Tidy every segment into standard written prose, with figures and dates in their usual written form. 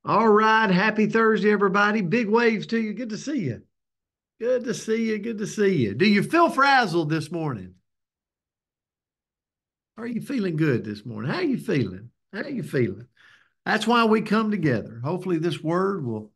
All right. Happy Thursday, everybody. Big waves to you. Good to see you. Good to see you. Good to see you. Do you feel frazzled this morning? Are you feeling good this morning? How are you feeling? How are you feeling? That's why we come together. Hopefully, this word will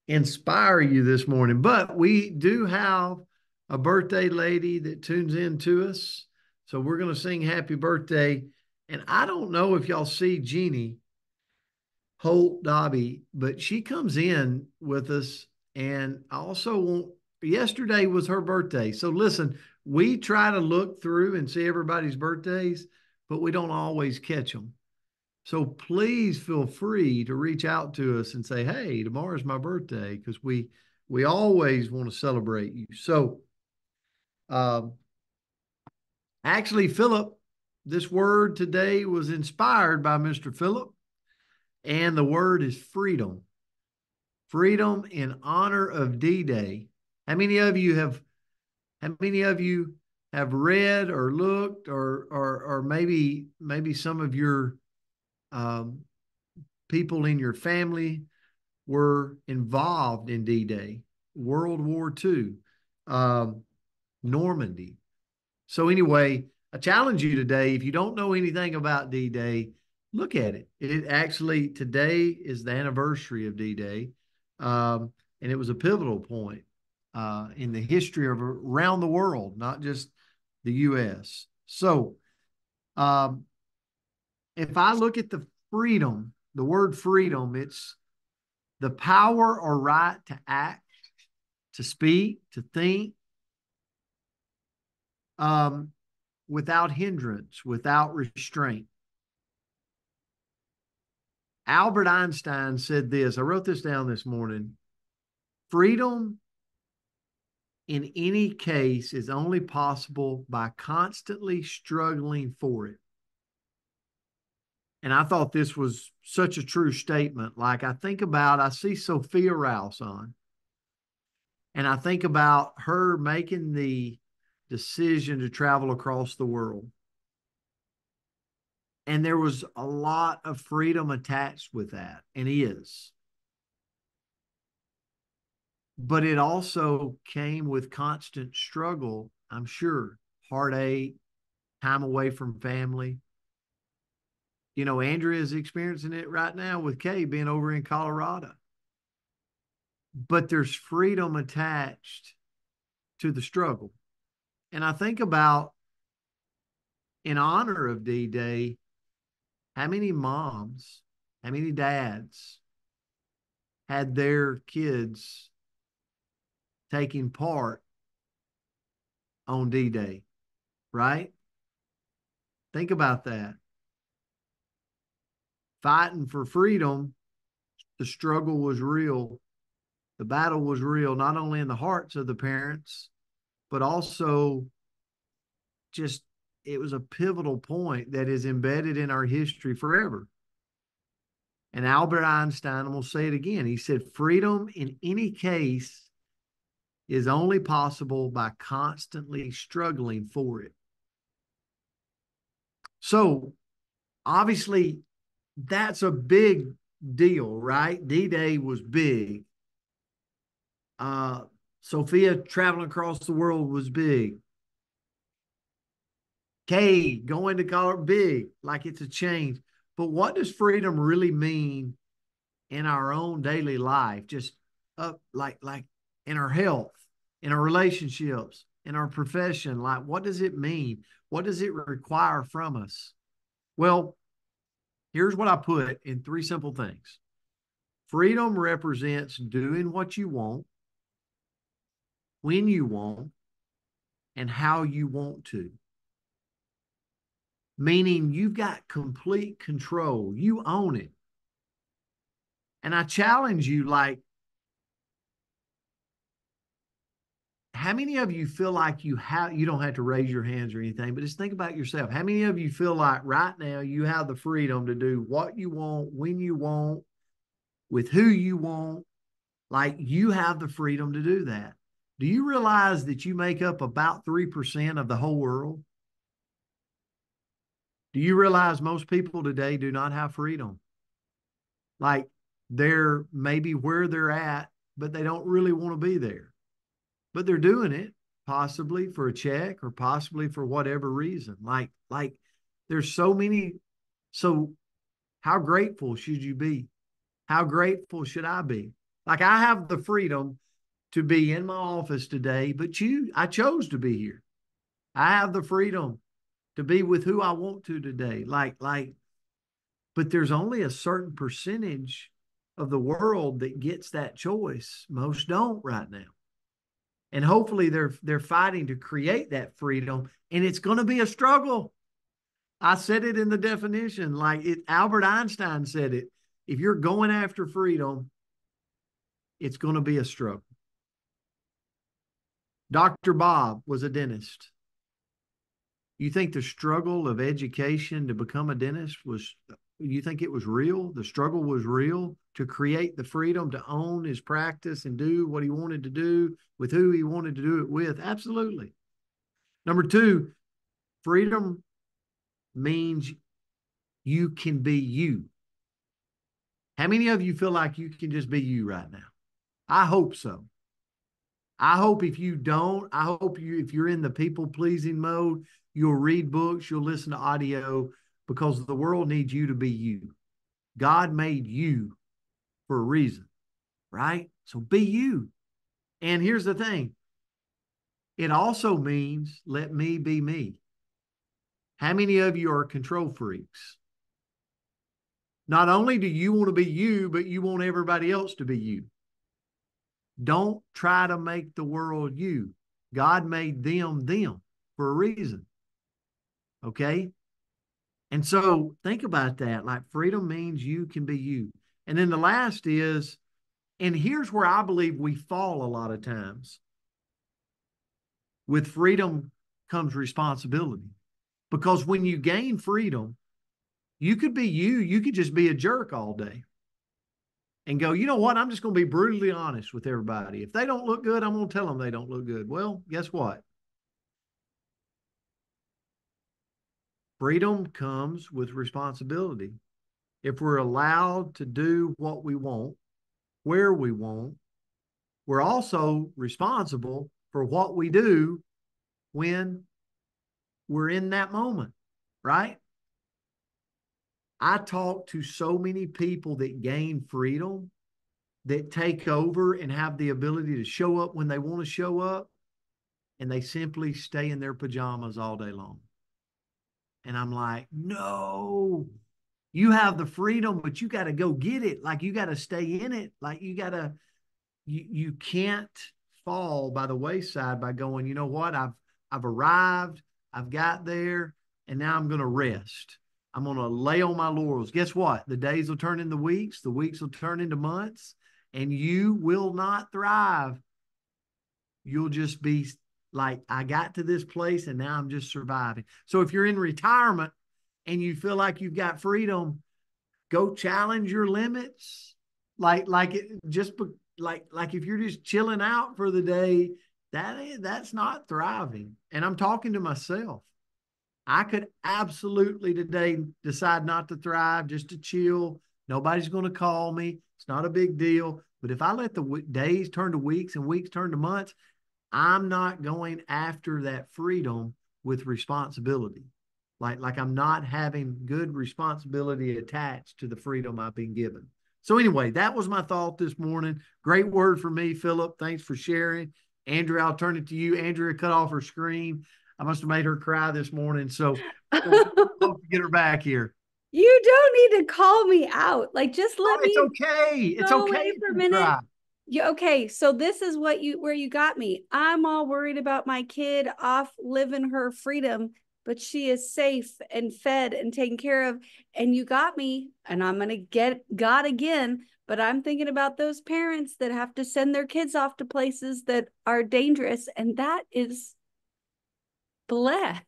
inspire you this morning. But we do have a birthday lady that tunes in to us. So we're going to sing happy birthday. And I don't know if y'all see Jeannie Holt Dobby, but she comes in with us. And I also want, yesterday was her birthday. So listen, we try to look through and see everybody's birthdays, but we don't always catch them. So please feel free to reach out to us and say, hey, tomorrow's my birthday, because we always want to celebrate you. So um, actually, Philip, this word today was inspired by Mr. Philip, and the word is freedom. Freedom in honor of D-Day. How many of you have how many of you have read or looked or maybe some of your um, people in your family were involved in D-Day, World War II, um, Normandy. So anyway, I challenge you today, if you don't know anything about D-Day, look at it. It actually, today is the anniversary of D-Day, um, and it was a pivotal point in the history of around the world, not just the U.S. So um, if I look at the freedom, the word freedom, it's the power or right to act, to speak, to think, um, without hindrance, without restraint. Albert Einstein said this. I wrote this down this morning. Freedom in any case is only possible by constantly struggling for it. And I thought this was such a true statement. Like I see Sophia Rouse on, and I think about her making the decision to travel across the world. And there was a lot of freedom attached with that, and is. But it also came with constant struggle, I'm sure, heartache, time away from family. You know, Andrea is experiencing it right now with Kay being over in Colorado. But there's freedom attached to the struggle. And I think about, in honor of D Day, how many moms, how many dads had their kids taking part on D Day, right? Think about that. Fighting for freedom, the struggle was real. The battle was real, not only in the hearts of the parents, but also just it was a pivotal point that is embedded in our history forever. And Albert Einstein, I'm going to say it again, he said, freedom in any case is only possible by constantly struggling for it. So obviously, that's a big deal, right? D-Day was big. Uh, Sophia traveling across the world was big. Kay going to color big, like it's a change. But what does freedom really mean in our own daily life? Just up like in our health, in our relationships, in our profession. Like, what does it mean? What does it require from us? Well, here's what I put in three simple things. Freedom represents doing what you want, when you want, and how you want to. Meaning you've got complete control. You own it. And I challenge you, like, how many of you feel like you don't have to raise your hands or anything, but just think about yourself. How many of you feel like right now you have the freedom to do what you want, when you want, with who you want? Like, you have the freedom to do that. Do you realize that you make up about 3% of the whole world? Do you realize most people today do not have freedom? Like, They're maybe where they're at, but they don't really want to be there. But they're doing it possibly for a check or possibly for whatever reason. Like there's so many. So how grateful should you be? How grateful should I be? Like I have the freedom to be in my office today, but I chose to be here. I have the freedom to be with who I want to today. But there's only a certain percentage of the world that gets that choice. Most don't right now. And hopefully they're fighting to create that freedom. And it's going to be a struggle. I said it in the definition, Albert Einstein said it. If you're going after freedom, it's going to be a struggle. Dr. Bob was a dentist. You think the struggle of education to become a dentist you think it was real? The struggle was real to create the freedom to own his practice and do what he wanted to do with who he wanted to do it with? Absolutely. Number two, freedom means you can be you. How many of you feel like you can just be you right now? I hope so. I hope if you don't, if you're in the people pleasing mode, you'll read books, you'll listen to audio, because the world needs you to be you. God made you for a reason, right? So be you. And here's the thing. It also means let me be me. How many of you are control freaks? Not only do you want to be you, but you want everybody else to be you. Don't try to make the world you. God made them for a reason. Okay? And so think about that. Like freedom means you can be you. And then the last is, and here's where I believe we fall a lot of times. With freedom comes responsibility. Because when you gain freedom, you could be you. You could just be a jerk all day and go, you know what? I'm just going to be brutally honest with everybody. If they don't look good, I'm going to tell them they don't look good. Well, guess what? Freedom comes with responsibility. If we're allowed to do what we want, where we want, we're also responsible for what we do when we're in that moment, right? I talk to so many people that gain freedom, that take over and have the ability to show up when they want to show up, and they simply stay in their pajamas all day long. And I'm like, no, you have the freedom, but you got to go get it. Like you got to stay in it. Like you can't fall by the wayside by going, you know what? I've arrived, I've got there, and now I'm going to rest. I'm going to lay on my laurels. Guess what? The days will turn into weeks, the weeks will turn into months, and you will not thrive. You'll just be like, I got to this place and now I'm just surviving. So if you're in retirement and you feel like you've got freedom, go challenge your limits. Like if you're just chilling out for the day, that's not thriving. And I'm talking to myself. I could absolutely today decide not to thrive, just to chill. Nobody's going to call me. It's not a big deal. But if I let the days turn to weeks and weeks turn to months, I'm not going after that freedom with responsibility. Like I'm not having good responsibility attached to the freedom I've been given. So anyway, that was my thought this morning. Great word for me, Philip. Thanks for sharing. Andrea, I'll turn it to you. Andrea cut off her screen. I must have made her cry this morning. So hope to get her back here. You don't need to call me out. Like, just let It's me okay. It's go okay away if for a you minute. cry. Yeah, okay. So this is where you got me. I'm all worried about my kid off living her freedom, but she is safe and fed and taken care of. And you got me, and I'm gonna get God again. But I'm thinking about those parents that have to send their kids off to places that are dangerous, and that is bleh.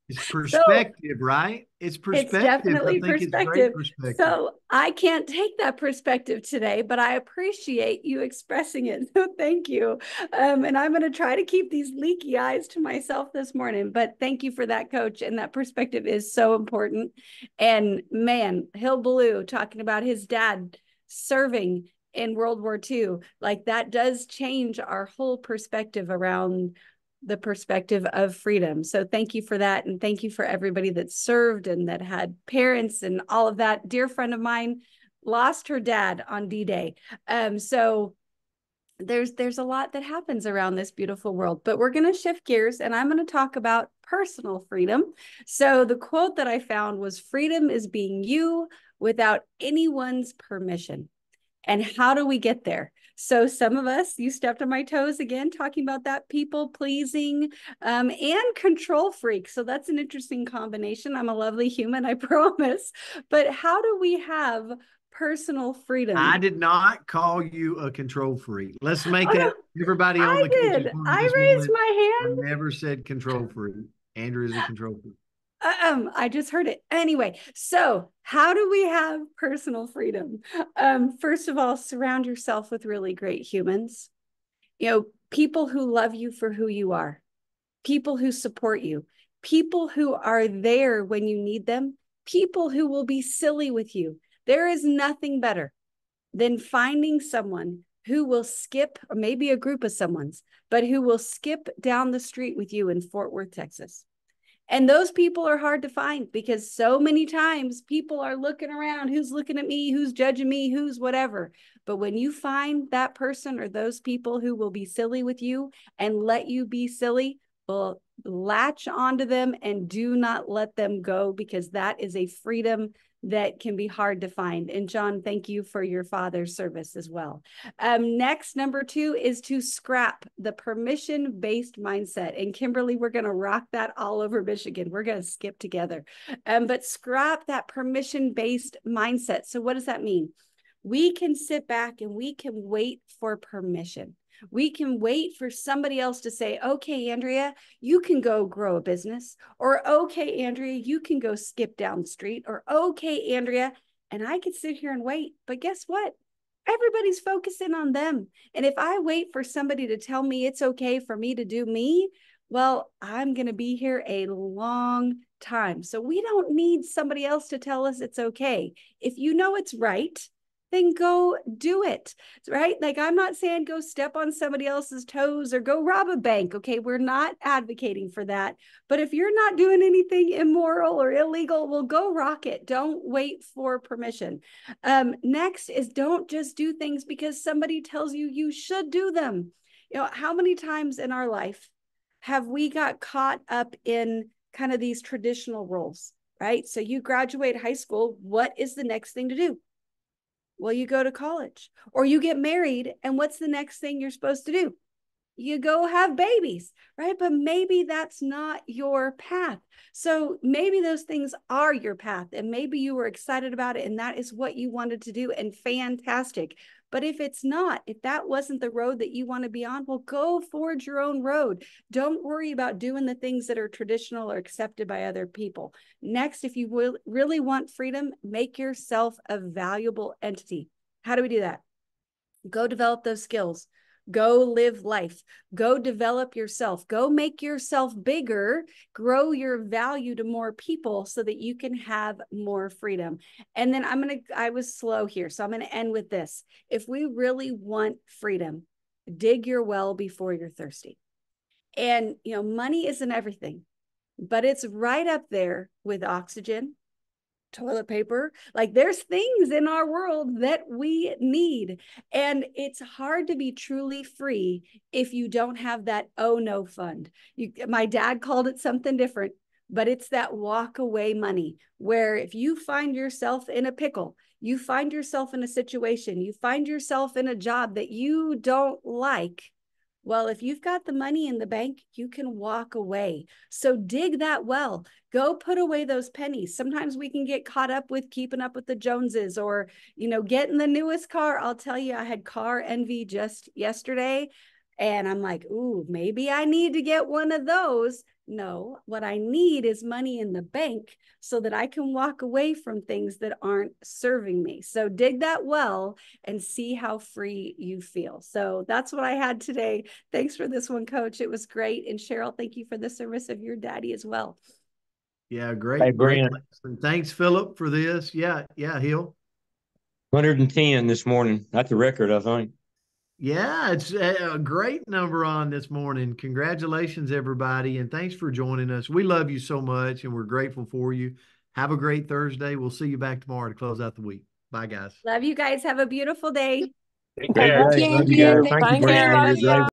It's So perspective, right? It's it's perspective. I definitely think it's great perspective. perspective. So I can't take that perspective today, but I appreciate you expressing it. So thank you. And I'm going to try to keep these leaky eyes to myself this morning. But thank you for that, Coach. And that perspective is so important. And man, Hill Blue talking about his dad serving in World War II. Like that does change our whole perspective around the perspective of freedom. So thank you for that. And thank you for everybody that served and that had parents and all of that. Dear friend of mine lost her dad on D-Day. So there's a lot that happens around this beautiful world, but we're going to shift gears and I'm going to talk about personal freedom. So the quote that I found was, freedom is being you without anyone's permission. And how do we get there? So some of us, you stepped on my toes again, talking about that people pleasing and control freak. So that's an interesting combination. I'm a lovely human, I promise. But how do we have personal freedom? I did not call you a control freak. Let's make that everybody on the did. I raised my hand. I never said control freak. Andrew is a control freak. I just heard it. Anyway, so how do we have personal freedom? First of all, surround yourself with really great humans. You know, people who love you for who you are, people who support you, people who are there when you need them, people who will be silly with you. There is nothing better than finding someone who will skip, or maybe a group of someone's, but who will skip down the street with you in Fort Worth, Texas. And those people are hard to find because so many times people are looking around, who's looking at me, who's judging me, who's whatever. But when you find that person or those people who will be silly with you and let you be silly, well, latch onto them and do not let them go, because that is a freedom that can be hard to find. And John, thank you for your father's service as well. Next, number 2 is to scrap the permission-based mindset. And Kimberly, we're going to rock that all over Michigan. We're going to skip together. But scrap that permission-based mindset. So what does that mean? We can sit back and we can wait for permission. We can wait for somebody else to say, okay, Andrea, you can go grow a business, or okay, Andrea, you can go skip down the street, or okay, Andrea, and I could sit here and wait. But guess what? Everybody's focusing on them. And if I wait for somebody to tell me it's okay for me to do me, well, I'm going to be here a long time. So we don't need somebody else to tell us it's okay. If you know it's right, then go do it, right? Like, I'm not saying go step on somebody else's toes or go rob a bank. Okay, we're not advocating for that. But if you're not doing anything immoral or illegal, well, go rock it. Don't wait for permission. Next is, don't just do things because somebody tells you you should do them. You know, how many times in our life have we got caught up in kind of these traditional roles, right? So you graduate high school, what is the next thing to do? Well, you go to college or you get married. And what's the next thing you're supposed to do? You go have babies, right? But maybe that's not your path. So maybe those things are your path and maybe you were excited about it and that is what you wanted to do, and fantastic. But if it's not, if that wasn't the road that you want to be on, well, go forge your own road. Don't worry about doing the things that are traditional or accepted by other people. Next, if you really want freedom, make yourself a valuable entity. How do we do that? Go develop those skills. Go live life. Go develop yourself. Go make yourself bigger. Grow your value to more people so that you can have more freedom. And then I was slow here, so I'm going to end with this. If we really want freedom, dig your well before you're thirsty. And, you know, money isn't everything, but it's right up there with oxygen, toilet paper. Like, there's things in our world that we need. And it's hard to be truly free if you don't have that oh no fund. My dad called it something different, but it's that walk away money, where if you find yourself in a pickle, you find yourself in a situation, you find yourself in a job that you don't like, well, if you've got the money in the bank, you can walk away. So dig that well. Go put away those pennies. Sometimes we can get caught up with keeping up with the Joneses, or, you know, getting the newest car. I'll tell you, I had car envy just yesterday. And I'm like, ooh, maybe I need to get one of those. No, what I need is money in the bank so that I can walk away from things that aren't serving me. So dig that well and see how free you feel. So that's what I had today. Thanks for this one, Coach. It was great. And Cheryl, thank you for the service of your daddy as well. Yeah, great. Great lesson. Thanks, Philip, for this. Yeah, Hill. 110 this morning. That's a record, I think. Yeah, it's a great number on this morning. Congratulations, everybody. And thanks for joining us. We love you so much and we're grateful for you. Have a great Thursday. We'll see you back tomorrow to close out the week. Bye, guys. Love you guys. Have a beautiful day. Take Have a care. good Love you day. guys. Thank you, Thank you. Brandon. Love You're a great you.